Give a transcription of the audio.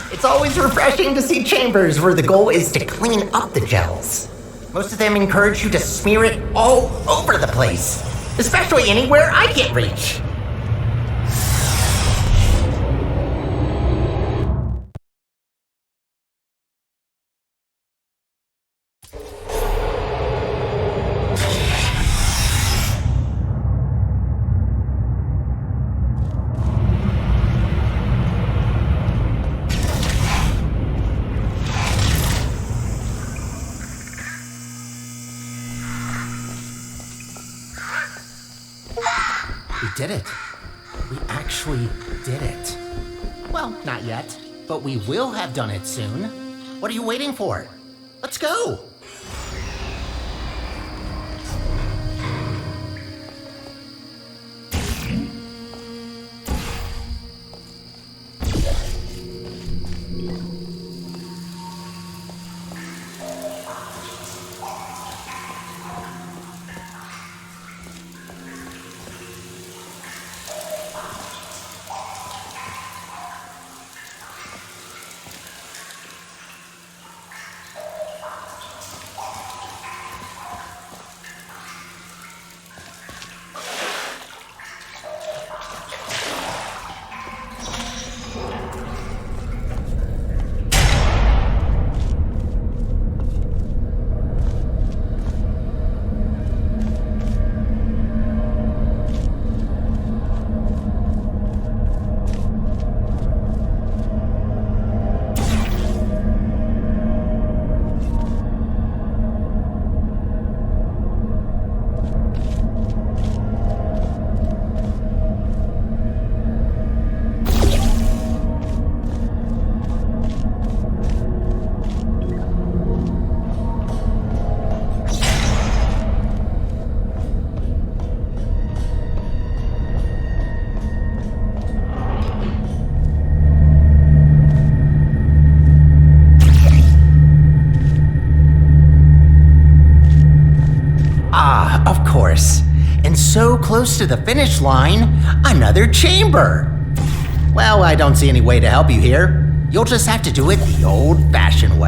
It's always refreshing to see chambers where the goal is to clean up the gels. Most of them encourage you to smear it all over the place, especially anywhere I can't reach. We did it. We actually did it. Well, not yet, but we will have done it soon. What are you waiting for? Let's go! Of course. And so close to the finish line, another chamber. Well, I don't see any way to help you here. You'll just have to do it the old-fashioned way.